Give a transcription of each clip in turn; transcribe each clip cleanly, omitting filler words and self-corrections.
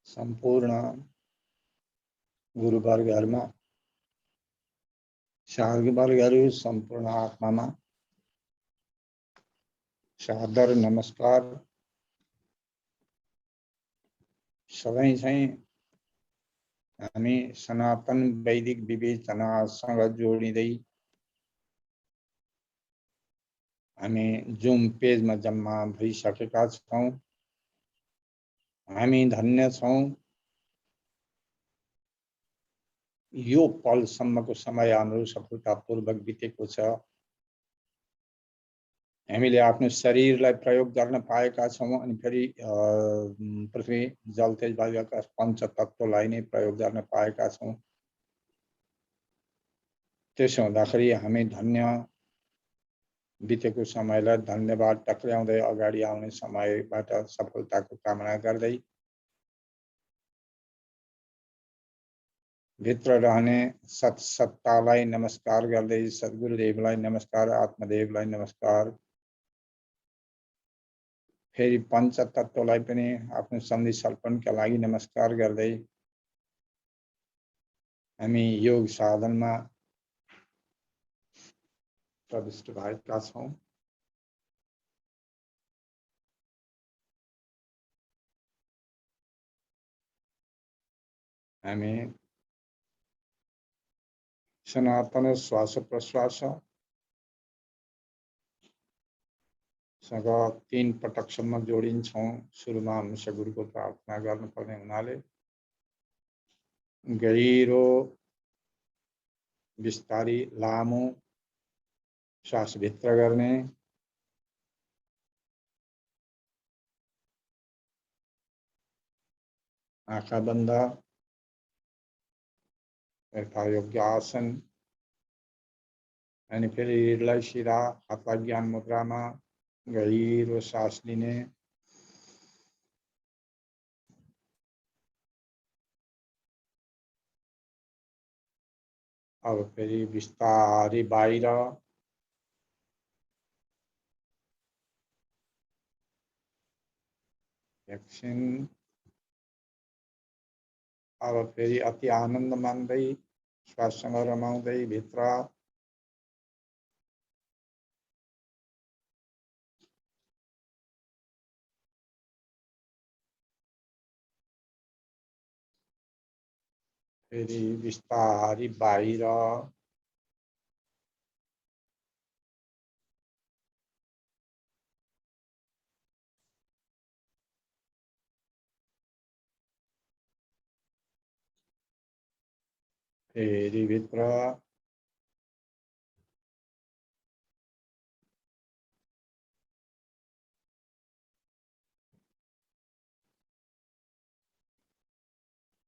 संपूर्ण गुरुवर्गहरुमा सहयोगीवर्गहरु सम्पूर्ण आत्मामा सादर नमस्कार। सबै चाहिँ हामी सनातन वैदिक विवेचनासँग जोडिँदै हामी जुम पेजमा जम्मा भइसकेका छौं। हामी धन्य छौं यो पलसम्मको समय हाम्रो सफलतापूर्वक बितेको छ। हामीले आफ्नो शरीरलाई प्रयोग गर्न पाएका छौं अनि फेरि पृथ्वी जल तेज वायु आकाश पञ्चतत्वलाई नै प्रयोग गर्न पाएका छौं। त्यसो हुँदाखेरि हामी धन्य बितेको समयलाई धन्यवाद टक्र्याउँदै अगाडि आउने समयबाट सफलताको कामना गर्दै भित्र रहने सत्सत्तालाई नमस्कार गर्दै सद्गुरुदेवलाई नमस्कार, आत्मदेवलाई नमस्कार, फेरि पञ्चतत्वलाई पनि आफ्नो सन्धि सल्पनका लागि नमस्कार गर्दै हामी योग साधनमा प्रविष्ट भएका छौं। हामी सनातन श्वास प्रश्वास सँग 3 पटकसम्म जोडिन्छौं। सुरुमा अंश गुरुको प्रार्थना गर्नुपर्ने हुनाले गहिरो बिस्तारी लामो श्वास भित्र गर्ने, आँखा बन्द, यथायोग्य आसन अनि फेरि हृदयलाई सिधा हातलाई ज्ञान मुद्रामा गहिरो सास लिने, अब फेरि बिस्तारी बाहिर एकछिन, अब फेरि अति आनन्द मान्दै श्वाससँग रमाउँदै भित्र फेरि बिस्तारी बाहिर फेरि भित्र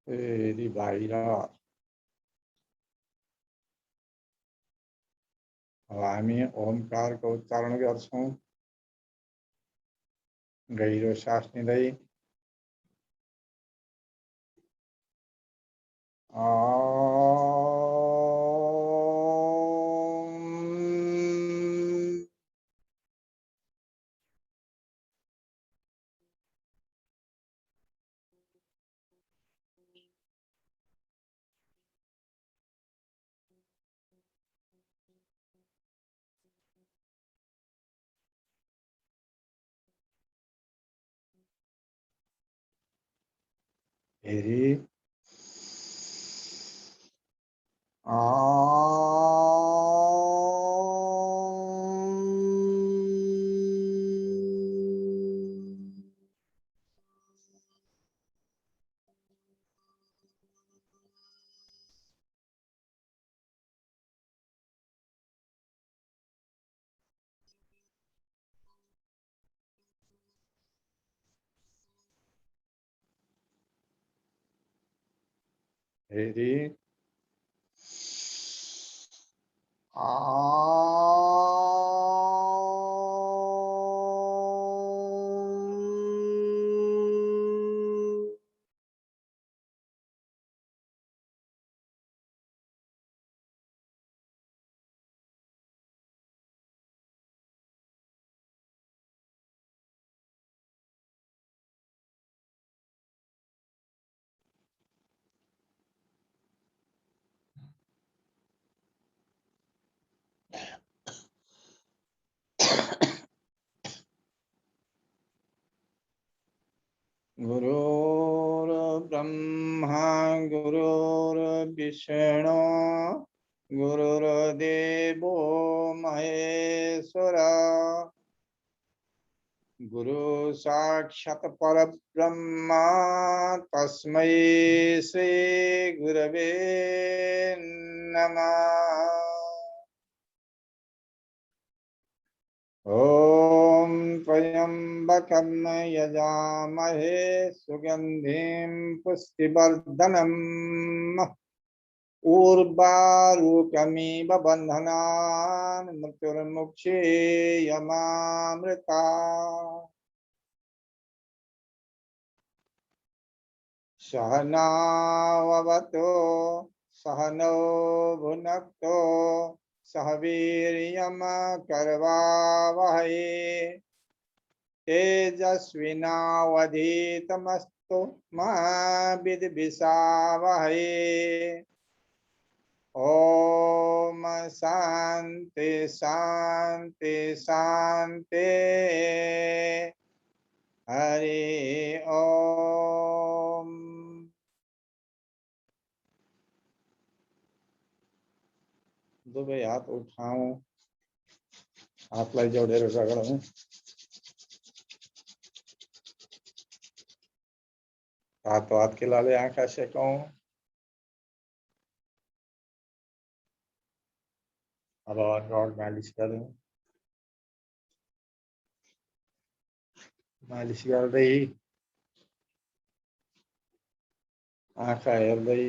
फेरि बाहिर। अब हामी ओमकारको उच्चारण गर्छौं। गहिरो सास लिँदै फेरि फेरि गुरुर्ब्रह्मा गुरुर्विष्णु गुरुर्देवो महेश्वरा गुरु साक्षात् परब्रह्मा तस्मै श्री गुरवे नमः। ॐ त्र्यम्बकं यजामहे सुगन्धिं पुष्टिवर्धनम् उर्वारुकमिव बन्धनान् मृत्युर्मुक्षीयमामृता। सहनाववतु सहनौ भुनक्तु सह वीर्यं करवावहै तेजस्विनावधीतमस्तु मा विद्विषावहै। ओम शांति शांति शांति। हरि ओम। दुबे हाथ उठाऊं, हाथ लाई जोड़े रगड़ूं। हाथ हाथ के लाले आंखा से कहूं। अब और मालिश करूं। मालिश कर रही आंखा हेर्दै,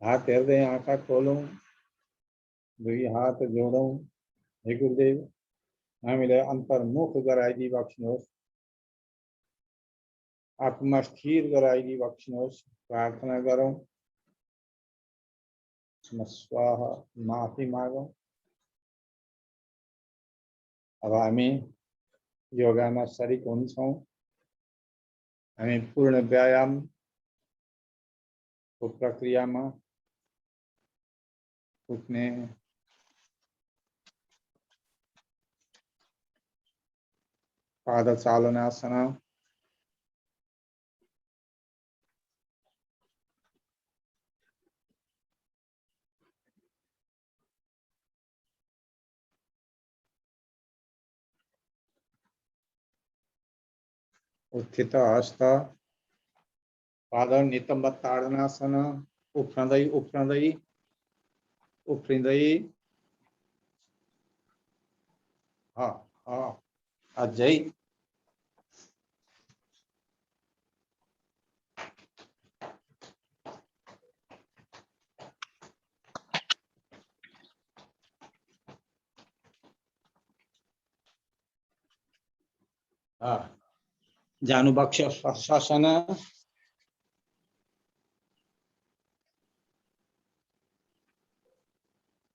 हात हेर्दै आँखा खोलौं, दुई हात जोडौं। हे गुरुदेव, हामीलाई अन्तर्मुख गराइदिई बक्स्नुहोस्, आत्मा स्थिर गराइदिई बक्स्नुहोस्। प्रार्थना गरौं। स्वाहा, माफी मागौं। अब हामी योगामा शरीक हुन्छौं। हामी पूर्ण व्यायामको प्रक्रियामा उठ्ने पादचालनासन, उत्थित हस्त, पाद नितम्ब ताडनासन, उफ्रँदै उफ्रँदै उफ्रिँदै अझै जानुभक्ष शासन,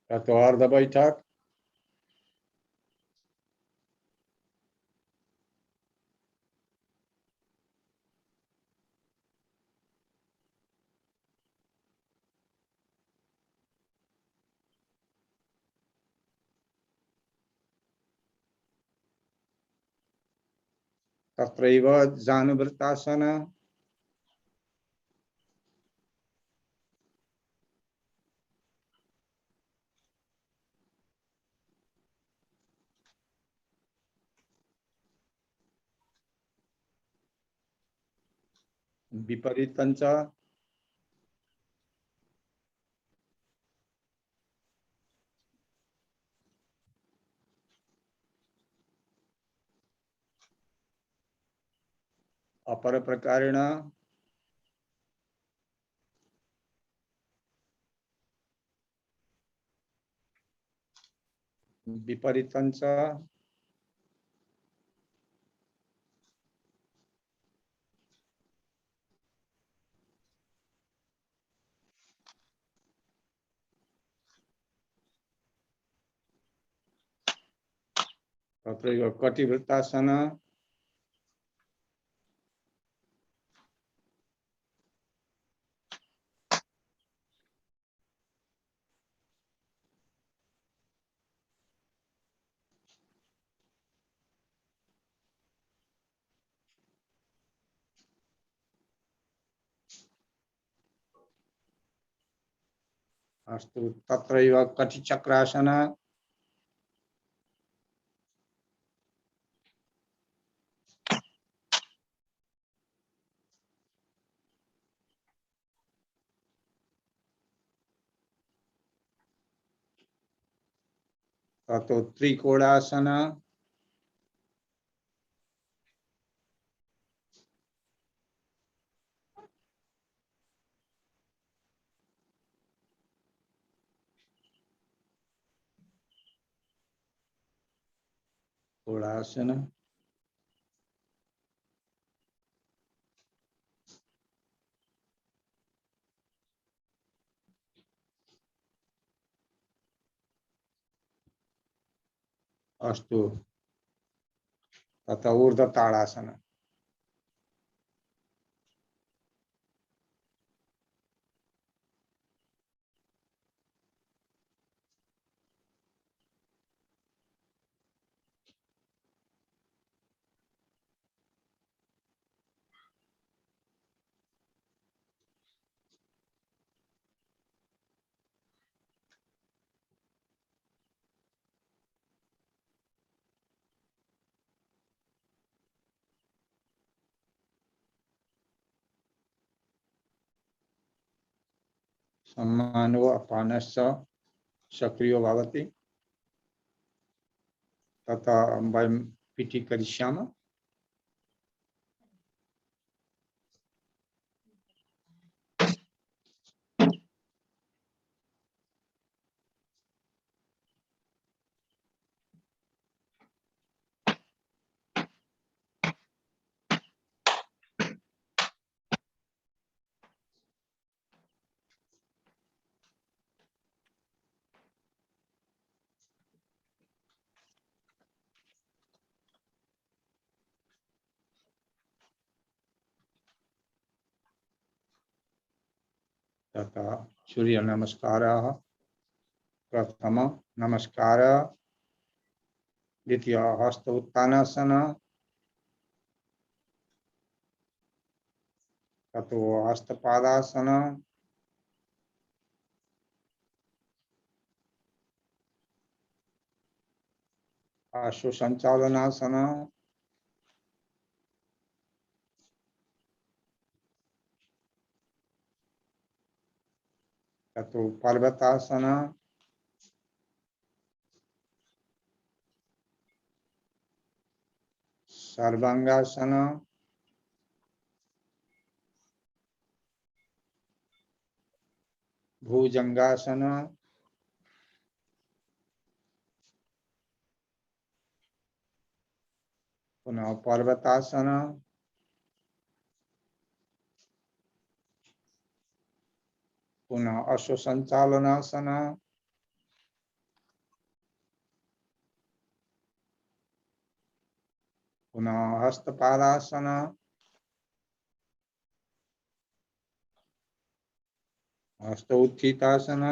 अर्ध बैठक, तत्रैव जानुवृत्तासन, विपरीतञ्च, अपर प्रकारेण, विपरीतञ्च, तत्रैव कटिवृत्तासन, अस्तु तत्रैव कटिचक्रासन ततो त्रिकोणासन कोणासन अस्तु तथा ऊर्ध्व ताड़ासन सम्मानो अपानस्य सक्रियो भवति तथा वयं पीठी करिष्यामः। तथा सूर्य नमस्कारः प्रथम नमस्कार द्वितीय हस्त उत्तानासन ततो हस्तपादासन आशु संचालनासन ततो पर्वतासन सर्वांगासन भुजंगासन पुनः पर्वतासन पुनः अश्व संचालनासन पुनः हस्तपादासन हस्त उत्थितासन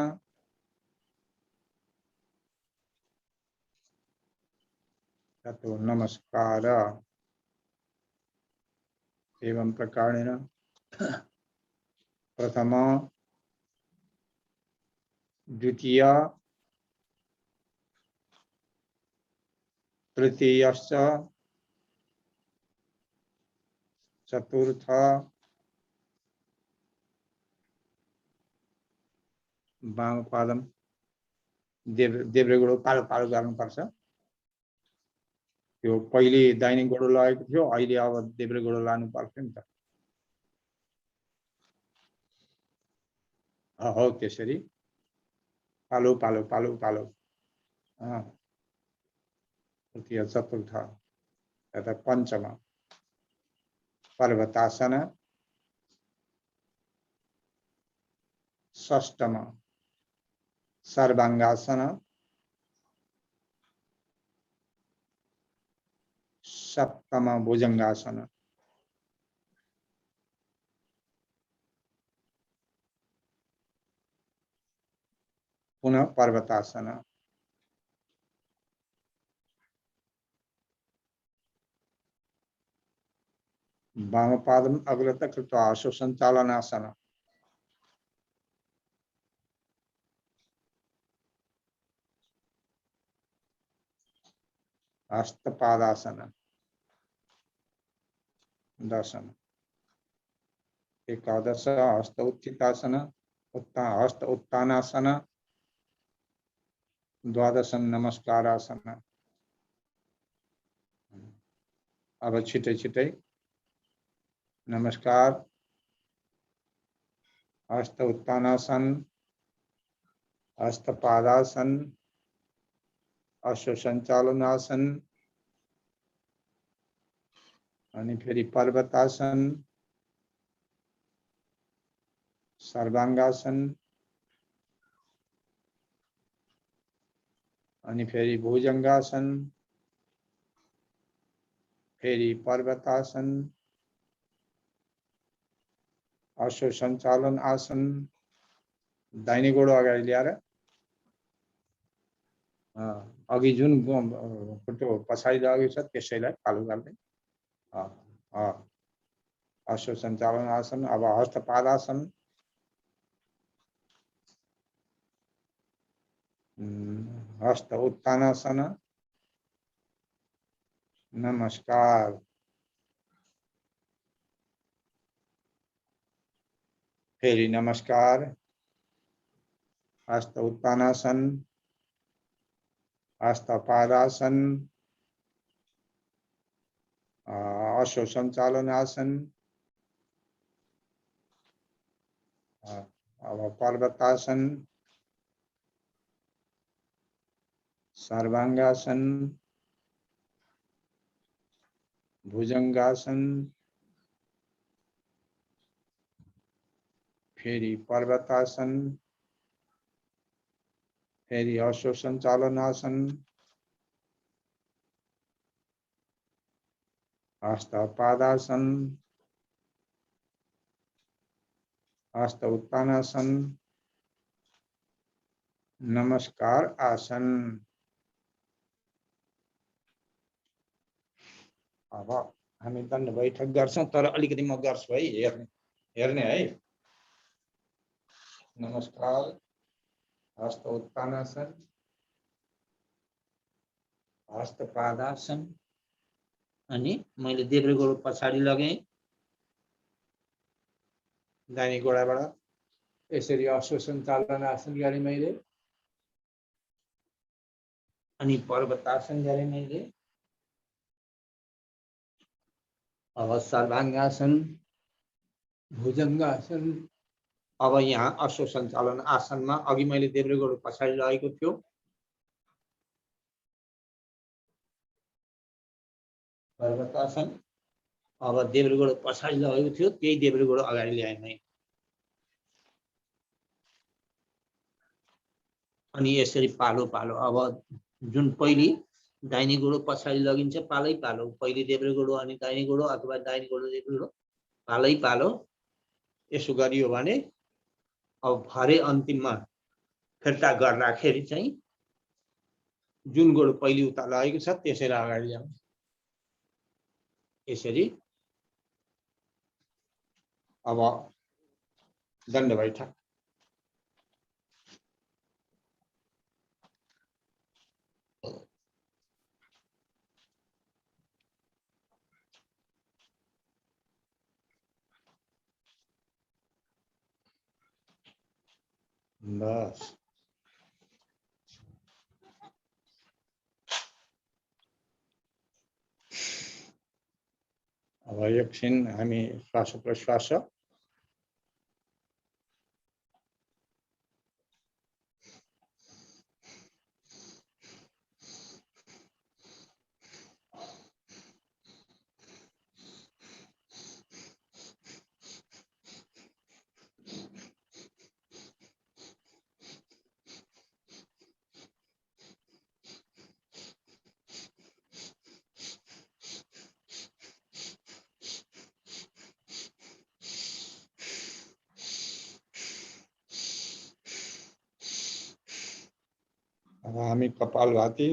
ततो नमस्कार एवं प्रकारेण प्रथम द्वितीय तृतीयश्च चतुर्थ वामपादम देब्रे गोडो पालो पालो गर्नुपर्छ। त्यो पहिले दाहिने गोडो लागेको थियो, अहिले अब देब्रे गोडो लानु पर्छ नि त। हो त्यसरी पालो पालो पालो पालो तृतीय चतुर्थ तथा पंचम पर्वतासन षष्ठम सर्वांगासन सप्तम भुजंगासन पुनः पर्वतासन वामपादम अग्रत कृत्वा आशु संचालनासन हस्तपादासन 10 एकादश हस्त उत्थितासन हस्त उत्थानासन 12 नमस्कारासन। अब छिटै छिटै नमस्कार, हस्त उत्थानासन, हस्तपादासन, अश्वसञ्चालनासन, अनि फेरि पर्वतासन, सर्वांगासन, अनि फेरि भुजंगासन, फेरि पर्वतासन, अश्वसञ्चालन आसन। दाहिने गोडो अगाडि ल्याएर अघि जुन खुट्टो पछाडि लगेको छ त्यसैलाई पालो गर्दै अश्वसञ्चालन आसन। अब हस्तपादासन, हस्त उत्थानासन, नमस्कार, फेरि नमस्कार, हस्त उत्थानासन, हस्तपादासन, अश्वसञ्चालन आसन। अब पर्वतासन, सर्वांगासन, भुजंगासन, फेरि पर्वतासन, फेरि अश्वसञ्चालन आसन, हस्तपादासन, हस्त उत्थानासन, नमस्कार आसन। अब हामी दण्ड बैठक गर्छौं, तर अलिकति म गर्छु है, हेर्ने है। नमस्कार, हस्त उत्थानासन, हस्तपादासन, अनि मैले देब्रे गोडो पछाडि लगेँ, दाहिने गोडाबाट यसरी अश्वसञ्चालन आसन गरेँ मैले, अनि पर्वतासन गरेँ मैले। अब सर्वांगासन, भुजंगासन। अब यहाँ अश्वसञ्चालन आसनमा अघि मैले देब्रे गोडो पछाडि लगेको थियो, पर्वतासन। अब देब्रे गोडो पछाडि लगेको थियो, त्यही देब्रे गोडो अगाडि ल्याएँ मैले, अनि यसरी पालो पालो। अब जुन पहिले दाहिने गोडो पछाडि लगिन्छ पालै पालो, पहिले देब्रे गोडो अनि दाहिने गोडो, अथवा दाहिने गोडो देब्रे गोडो, पालै पालो। यसो गरियो भने अब भरे अन्तिममा फिर्ता गर्दाखेरि चाहिँ जुन गोडो पहिले उता लगेको छ त्यसैलाई अगाडि ल्याउँ, यसरी। अब दण्ड बैठक। बस अब एकछिन हामी श्वास प्रश्वास अब हामी कपालभाती,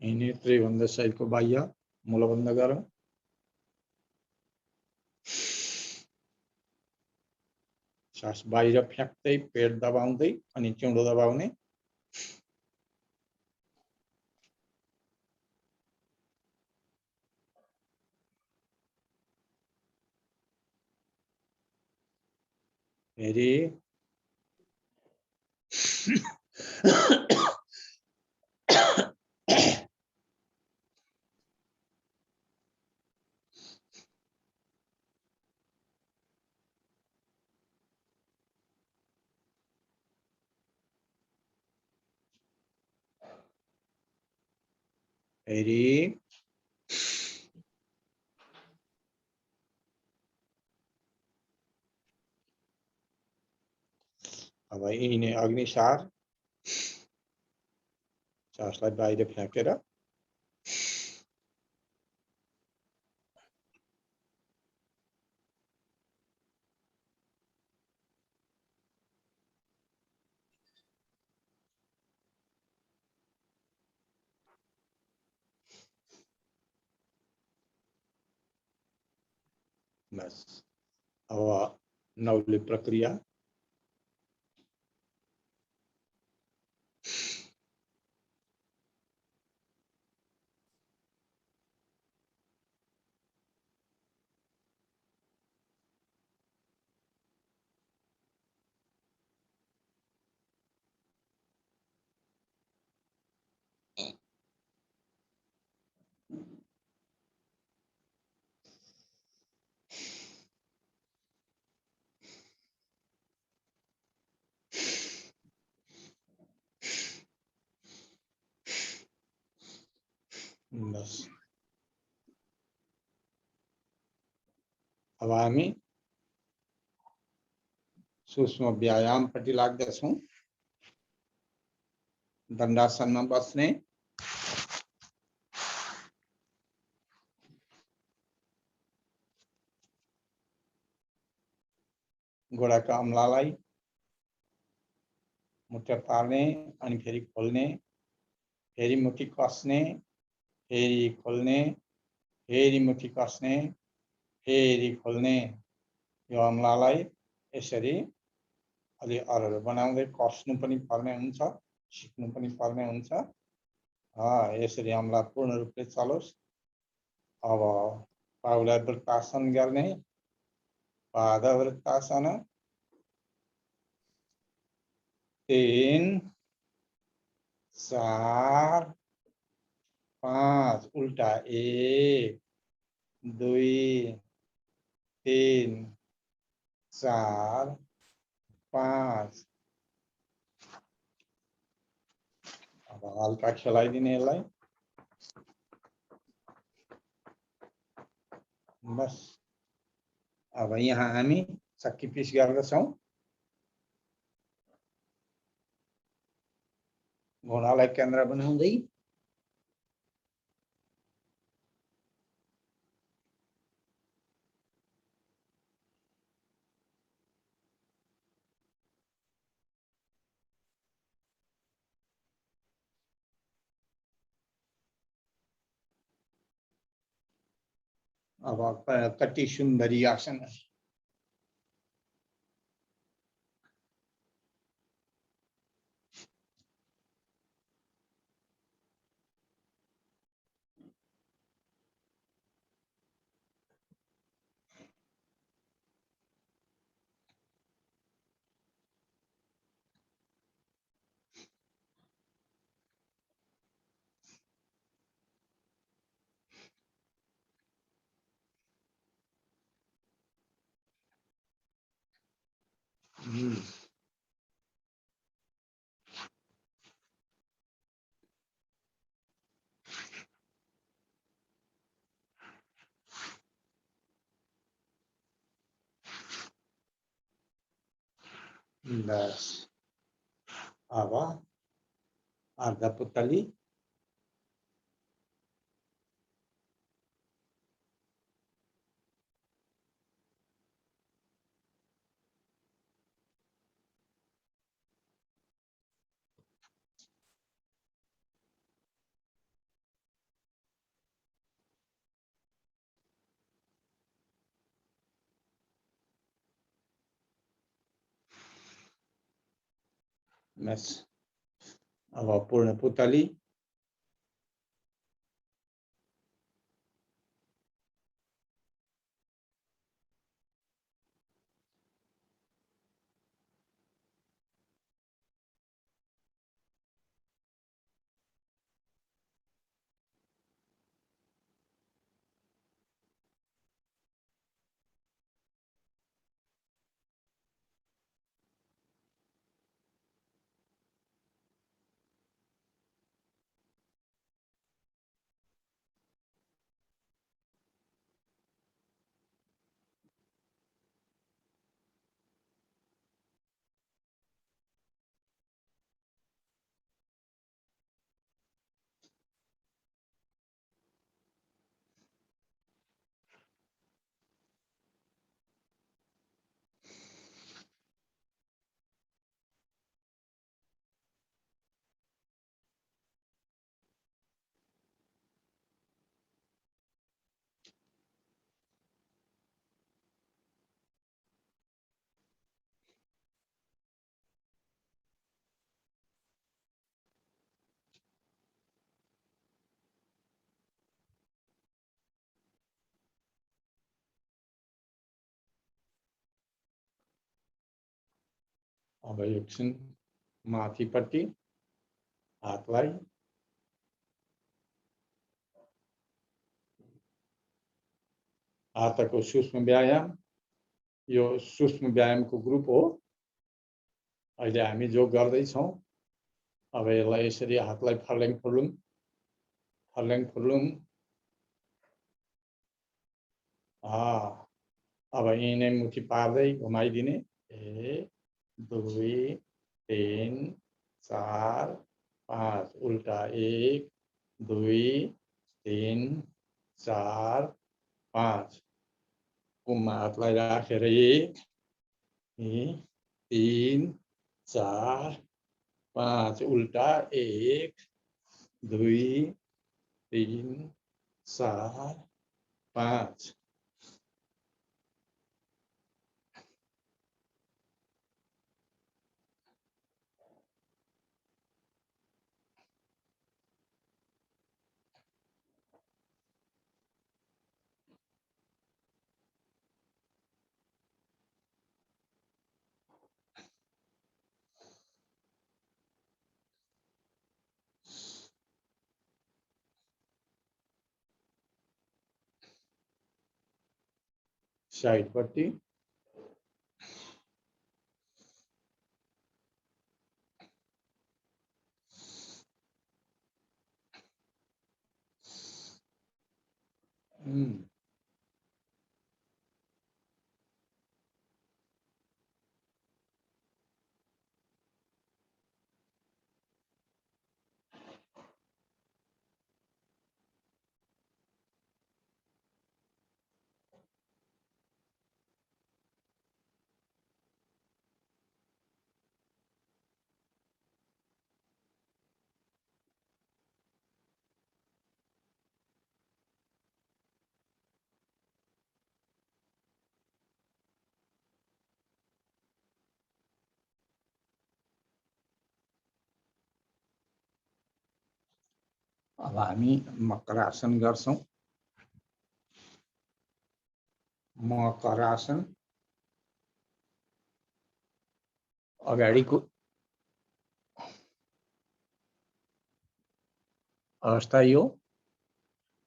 यिनी त्रिबन्ध सहितको बाह्य मूलबन्ध गरौँ। सास बाहिर फ्याक्दै पेट दबाउँदै अनि चिउँडो दबाउने। फेरि फेरि अब यिनी अग्निसार सासलाई बाहिर फ्याँकेर बस। अब नौले प्रक्रिया। बस। अब हामी सूक्ष्म व्यायामपट्टि लाग्दछौँ। दण्डासनमा बस्ने, गोडाका अम्लालाई मुट्टा पार्ने अनि फेरि खोल्ने, फेरि मुठी कस्ने, फेरि खोल्ने, फेरि मुठी कस्ने, फेरि खोल्ने। यो अम्लालाई यसरी अलि अरल बनाउँदै कस्नु पनि पर्ने हुन्छ, सिक्नु पनि पर्ने हुन्छ। यसरी अम्ला पूर्ण रूपले चलोस्। अब पाउलाई वृत्तासन गर्ने, पाद वृत्तासन। 3 4 5 उल्टा 1 2 3 4 5। अब हल्का खेलाइदिने यसलाई। बस। अब यहाँ हामी चक्की पिस गर्दछौँ। घुँडालाई केन्द्र बनाउँदै अब कति सुन्दरी आसन। बस। अब अर्धपुतली, मेस अब पूर्ण पुतली अब एकछिन माथिपट्टि हातलाई हातको सूक्ष्म व्यायाम यो सूक्ष्म व्यायामको ग्रुप हो। अहिले हामी जो गर्दैछौँ अब यसलाई यसरी हातलाई फर्ल्याङ फर्लुङ अब यिनै मुठी पार्दै घुमाइदिने 1 2 3 4 5 उल्टा 1 2 3 4 5 कुममा हातलाई राखेर 1 3 4 5 उल्टा 1 2 3 4 5 साइडपट्टि अब हामी मकरासन गर्छौं। मकरासन अगाडिको अवस्था यो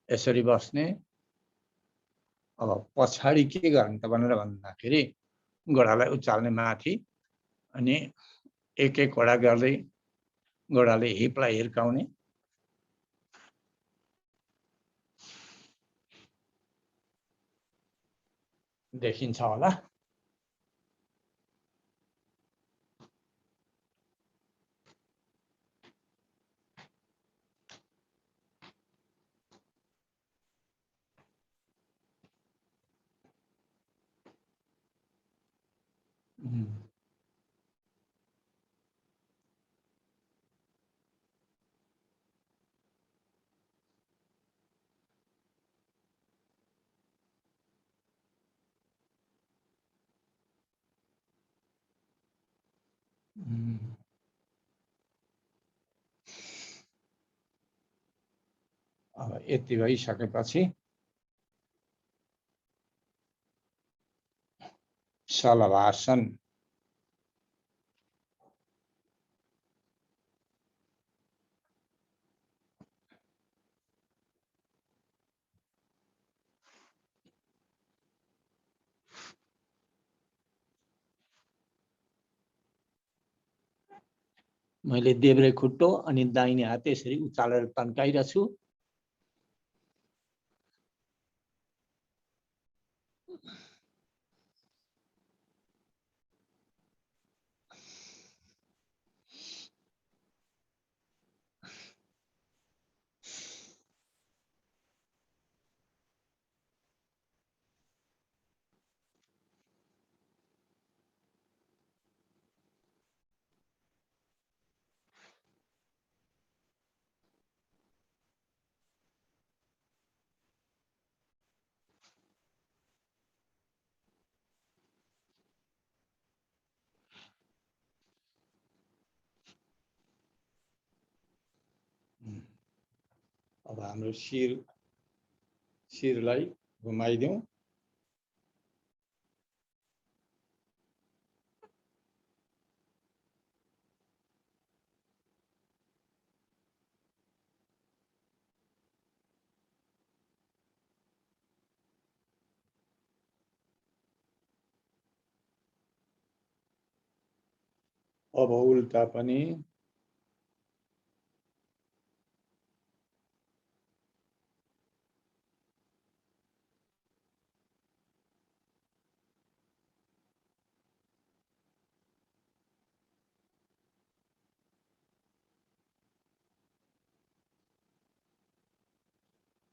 यसरी बस्ने। अब पछाडि के गर्ने त भनेर भन्दाखेरि गोडालाई उचाल्ने माथि अनि एक एक वटा गर्दै गोडाले हिपलाई हिर्काउने। देखिन्छ होला। यति भइसकेपछि शलभासन। मैले देब्रे खुट्टो अनि दाहिने हात यसरी उचालेर तन्काइरहेको छु। अब हाम्रो शिरलाई घुमाइदिउँ। अब उल्टा पनि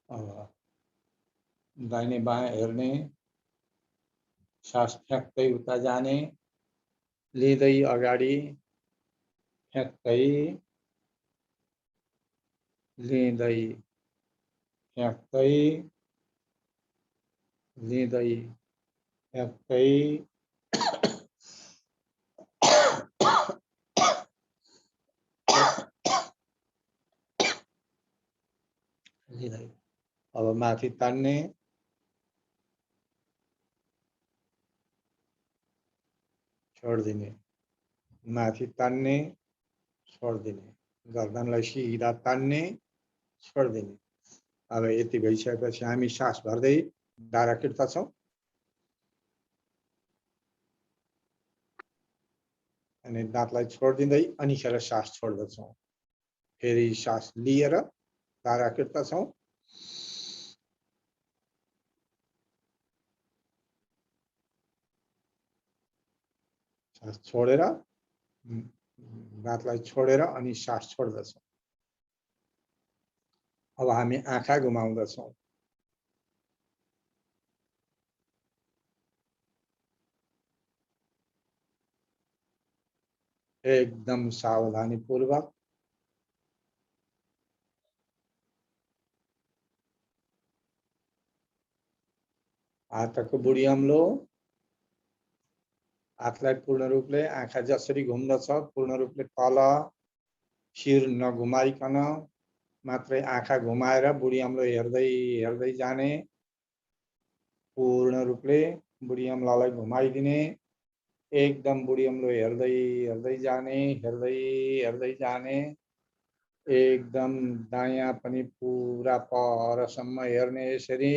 अब दाहिने बायाँ हेर्ने, सास फ्याक्दै उता जाने, लिँदै अगाडि फ्याक्दै, लिँदै फ्याक्दै, लिँदै फ्याक्दै, लिँदै अब माथि तान्ने, छोडिदिने, माथि तान्ने, छोडिदिने, गर्दनलाई सिधा तान्ने, छोडिदिने। अब यति भइसकेपछि हामी सास भर्दै दाराकृत छौँ। अनि दाँतलाई छोडिदिँदै अनि खेर सास छोड्दछौँ। फेरि सास लिएर दाराकृत छौँ। सास छोडेर दाँतलाई छोडेर अनि सास छोड्दछौँ। अब हामी आँखा घुमाउँदछौँ। एकदम सावधानीपूर्वक। हातको बुढी अम्लो, हातलाई पूर्ण रूपले आँखा जसरी घुम्दछ पूर्ण रूपले तल, शिर नघुमाइकन मात्रै आँखा घुमाएर बुढी अम्लो हेर्दै हेर्दै जाने। पूर्ण रूपले बुढी अम्लालाई घुमाइदिने। एकदम बुढी अम्लो हेर्दै हेर्दै जाने, हेर्दै हेर्दै जाने। एकदम दायाँ पनि पुरा परसम्म हेर्ने। यसरी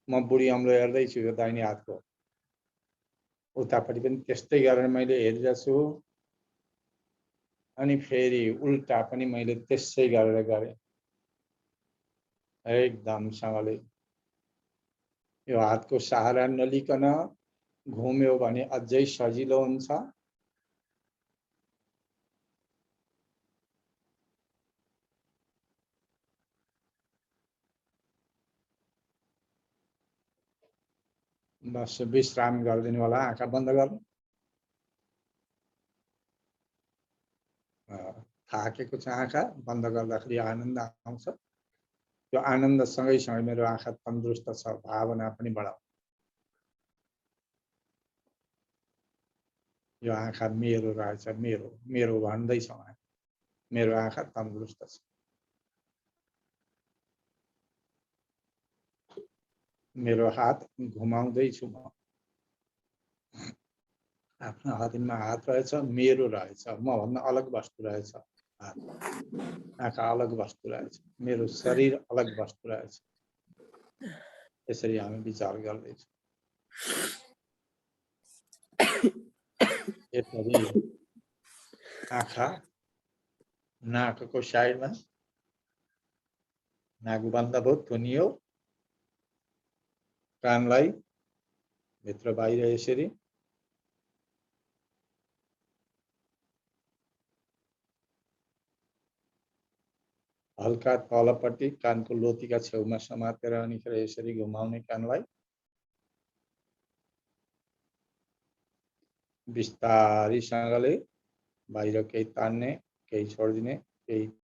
म बुढी अम्लो हेर्दैछु यो दाहिने हातको, उतापट्टि पनि त्यस्तै गरेर मैले हेरिरहेछु। अनि फेरि उल्टा पनि मैले त्यसै गरेर गरेँ। एकदमसँगले यो हातको सहारा नलिकन घुम्यो भने अझै सजिलो हुन्छ। बस विश्राम गरिदिनु होला। आँखा बन्द गर्नु। थाकेको छ आँखा बन्द गर्दाखेरि आनन्द आउँछ। त्यो आनन्द सँगै मेरो आँखा तन्दुरुस्त छ भावना पनि बढाउँछ। यो आँखा मेरो रहेछ, मेरो भन्दैछौँ। मेरो आँखा तन्दुरुस्त छ। मेरो हात घुमाउँदैछु म। आफ्नो हातमा हात रहेछ, मेरो रहेछ, म भन्दा अलग वस्तु रहेछ हात। आँखा अलग वस्तु रहेछ, मेरो शरीर अलग वस्तु रहेछ। यसरी हामी विचार गर्दैछौँ। यसरी आँखा नाकको साइडमा, नाक बन्द भयो, थुनियो, कानलाई भित्र बाहिर यसरी, हल्का तलपट्टि कानको लोतीका छेउमा समातेर अनिखेर यसरी घुमाउने कानलाई। बिस्तारीसँगले बाहिर केही तान्ने, केही छोडिदिने, केही